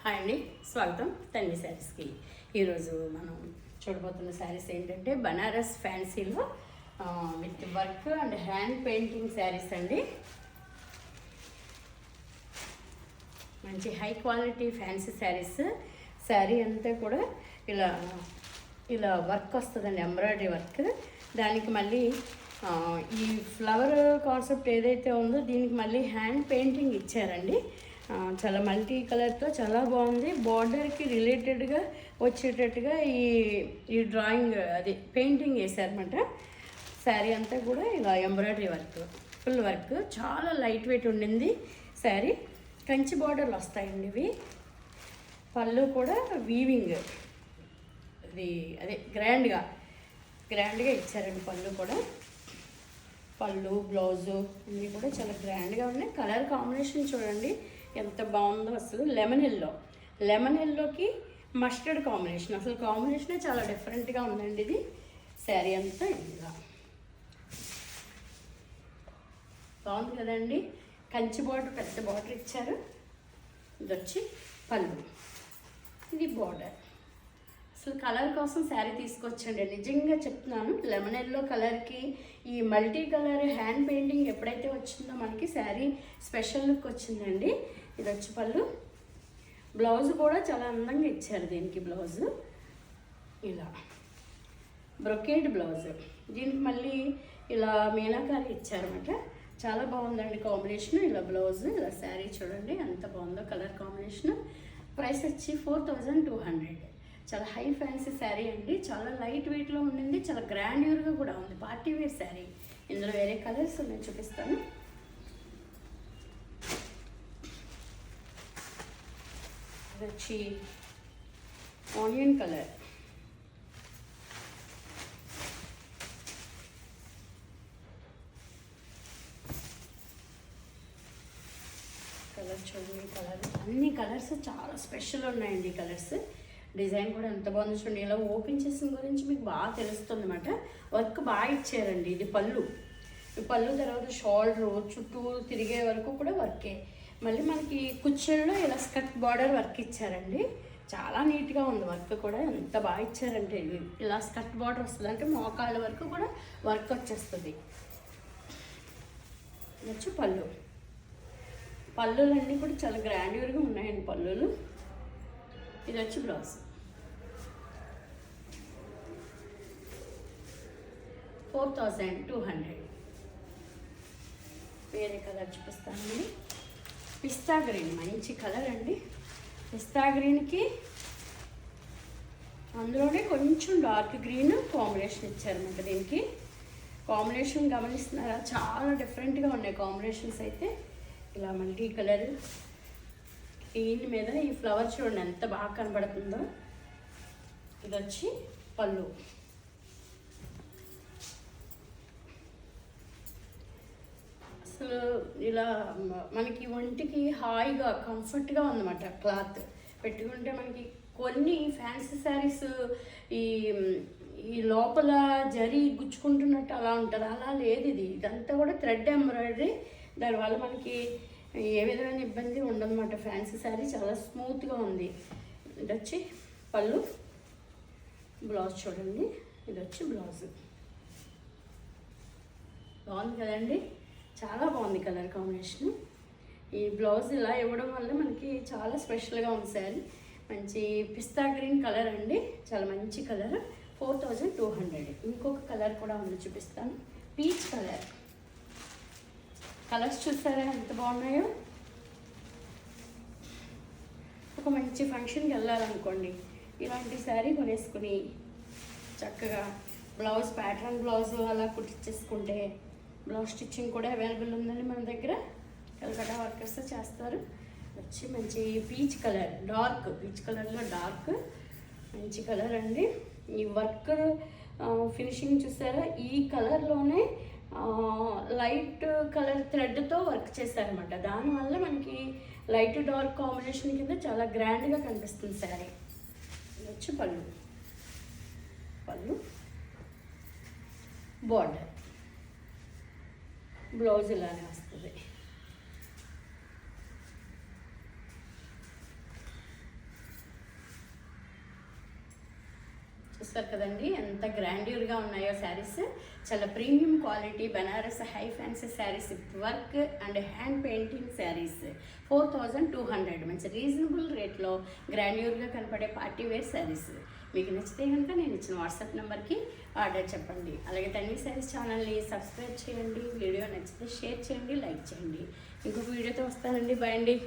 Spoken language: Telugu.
హాయ్ అండి, స్వాగతం తన్వి శారీస్కి. ఈరోజు మనం చూడబోతున్న శారీస్ ఏంటంటే బనారస్ ఫ్యాన్సీలో with work and hand painting saris అండి. మంచి high quality fancy saris. Sari అంతా కూడా ఇలా ఇలా వర్క్ వస్తుందండి, ఎంబ్రాయిడరీ వర్క్. దానికి మళ్ళీ ఈ ఫ్లవర్ కాన్సెప్ట్ ఏదైతే ఉందో దీనికి మళ్ళీ హ్యాండ్ పెయింటింగ్ ఇచ్చారండి. చాలా మల్టీ కలర్తో చాలా బాగుంది. బార్డర్కి రిలేటెడ్గా వచ్చేటట్టుగా ఈ డ్రాయింగ్ అది పెయింటింగ్ వేసారన్నమాట. శారీ అంతా కూడా ఇలా ఎంబ్రాయిడరీ వర్క్, ఫుల్ వర్క్, చాలా లైట్ వెయిట్ ఉండింది శారీ. కంచి బార్డర్లు వస్తాయండి ఇవి. పళ్ళు కూడా వీవింగ్, ఇది అదే గ్రాండ్గా ఇచ్చారండి. పళ్ళు కూడా, పళ్ళు బ్లౌజు అన్నీ కూడా చాలా గ్రాండ్గా ఉన్నాయి. కలర్ కాంబినేషన్ చూడండి ఎంత బాగుందో అసలు. లెమన్ ఎల్లోకి మస్టర్డ్ కాంబినేషన్, అసలు కాంబినేషనే చాలా డిఫరెంట్గా ఉందండి ఇది. శారీ అంతా ఇలా బాగుంది కదండి. కంచి బార్డర్, పెద్ద బార్డర్ ఇచ్చారు. ఇది వచ్చి పళ్ళు, ఇది బార్డర్. అసలు కలర్ కోసం శారీ తీసుకొచ్చండి, నిజంగా చెప్తున్నాను. లెమన్ ఎల్లో కలర్కి ఈ మల్టీ కలర్ హ్యాండ్ పెయింటింగ్ ఎప్పుడైతే వచ్చిందో మనకి శారీ స్పెషల్ లుక్ వచ్చిందండి. ఇది వచ్చి పళ్ళు. బ్లౌజ్ కూడా చాలా అందంగా ఇచ్చారు దీనికి. బ్లౌజు ఇలా బ్రొకేడ్ బ్లౌజ్, దీనికి మళ్ళీ ఇలా మీనాకారి ఇచ్చారన్నమాట. చాలా బాగుందండి కాంబినేషన్. ఇలా బ్లౌజ్, ఇలా శారీ చూడండి ఎంత బాగుందో కలర్ కాంబినేషన్. ప్రైస్ వచ్చి 4200. చాలా హై ఫ్యాన్సీ శారీ అండి. చాలా లైట్ వెయిట్లో ఉండింది, చాలా గ్రాండ్యూర్గా కూడా ఉంది. Party wear sari. ఇందులో వేరే కలర్స్ నేను చూపిస్తాను. ఇది వచ్చి ఆనియన్ కలర్, కలర్ చూడండి. కలర్ అన్ని కలర్స్ చాలా స్పెషల్ ఉన్నాయండి. కలర్స్ డిజైన్ కూడా ఎంత బాగుంది చూడండి. ఇలా ఓపెన్ చేసిన గురించి మీకు బాగా తెలుస్తుంది అన్నమాట. వర్క్ బాగా ఇచ్చారండి. ఇది పళ్ళు. ఈ పళ్ళు తర్వాత షోల్డర్ చుట్టూ తిరిగే వరకు కూడా వర్కే. మళ్ళీ మనకి కుచ్చెల్లో ఇలా స్కర్ట్ బార్డర్ వర్క్ ఇచ్చారండి. చాలా నీట్గా ఉంది వర్క్ కూడా. ఎంత బాగా ఇచ్చారంటే ఇది ఇలా స్కర్ట్ బార్డర్ వస్తుంది, అంటే మోకాళ్ళ వరకు కూడా వర్క్ వచ్చేస్తుంది. వచ్చి పళ్ళు. పళ్ళులన్నీ కూడా చాలా గ్రాండ్యూర్గా ఉన్నాయండి పళ్ళులు. ఇది వచ్చి బ్లౌజ్. 4200. వేరే కలర్ చూపిస్తానండి. పిస్తా గ్రీన్, మంచి కలర్ అండి. పిస్తా గ్రీన్కి అందులోనే కొంచెం డార్క్ గ్రీన్ కాంబినేషన్ ఇచ్చారన్నమాట. దీనికి కాంబినేషన్ గమనిస్తున్నారా? చాలా డిఫరెంట్గా ఉన్నాయి కాంబినేషన్స్ అయితే. ఇలా మల్టీ కలర్ గ్రీన్ మీద ఈ ఫ్లవర్ చూడండి ఎంత బాగా కనబడుతుందో. ఇది వచ్చి పళ్ళు. అసలు ఇలా మనకి ఒంటికి హాయిగా కంఫర్ట్గా ఉందన్నమాట. క్లాత్ పెట్టుకుంటే మనకి కొన్ని ఫ్యాన్సీ శారీస్ ఈ లోపల జరీ గుచ్చుకుంటున్నట్టు అలా ఉంటుంది, అలా లేదు. ఇదంతా కూడా థ్రెడ్ ఎంబ్రాయిడరీ. దానివల్ల మనకి ఏ విధమైన ఇబ్బంది ఉండదన్నమాట. ఫ్యాన్సీ శారీ చాలా స్మూత్గా ఉంది. ఇది వచ్చి పళ్ళు. బ్లౌజ్ చూడండి. ఇది వచ్చి బ్లౌజ్. బాగుంది కదండి, చాలా బాగుంది కలర్ కాంబినేషన్. ఈ బ్లౌజ్ ఇలా ఇవ్వడం వల్ల మనకి చాలా స్పెషల్గా ఉంది శారీ. మంచి పిస్తా గ్రీన్ కలర్ అండి, చాలా మంచి కలర్. 4200. ఇంకొక కలర్ కూడా ఉంది, చూపిస్తాను. Peach colour. కలర్స్ చూసారా ఎంత బాగున్నాయో. ఒక మంచి ఫంక్షన్కి వెళ్ళాలనుకోండి, ఇలాంటి శారీ కొనేసుకుని చక్కగా బ్లౌజ్, ప్యాటర్న్ బ్లౌజ్ అలా కుట్టించేసుకుంటే, బ్లౌజ్ స్టిచ్చింగ్ కూడా అవైలబుల్ ఉందండి మన దగ్గర. కలకటా వర్కర్స్ చేస్తారు. వచ్చి మంచి పీచ్ కలర్, డార్క్ పీచ్ కలర్లో డార్క్ మంచి కలర్ అండి. ఈ వర్క్ ఫినిషింగ్ చూసారా? ఈ కలర్లోనే లైట్ కలర్ థ్రెడ్తో వర్క్ చేశారనమాట. దానివల్ల మనకి లైట్ డార్క్ కాంబినేషన్ కింద చాలా గ్రాండ్గా కనిపిస్తుంది శారీ. ఇది వచ్చి పళ్ళు. బార్డర్, బ్లౌజ్ ఇలానే వస్తుంది. చూస్తారు కదండి ఎంత గ్రాండ్యూర్గా ఉన్నాయో శారీస్. చాలా premium quality Banaras high fancy saris with work and hand painting saris 4200 మంచి రీజనబుల్ రేట్లో గ్రాండ్యూర్గా కనపడే పార్టీ వేర్ శారీస్. మీకు నచ్చితే కనుక నేను ఇచ్చిన వాట్సాప్ నెంబర్కి ఆర్డర్ చెప్పండి. అలాగే తన్వి శారీస్ ఛానల్ని సబ్స్క్రైబ్ చేయండి. వీడియో నచ్చితే షేర్ చేయండి, లైక్ చేయండి. ఇంకొక వీడియోతో వస్తానండి. బాయ్ అండి.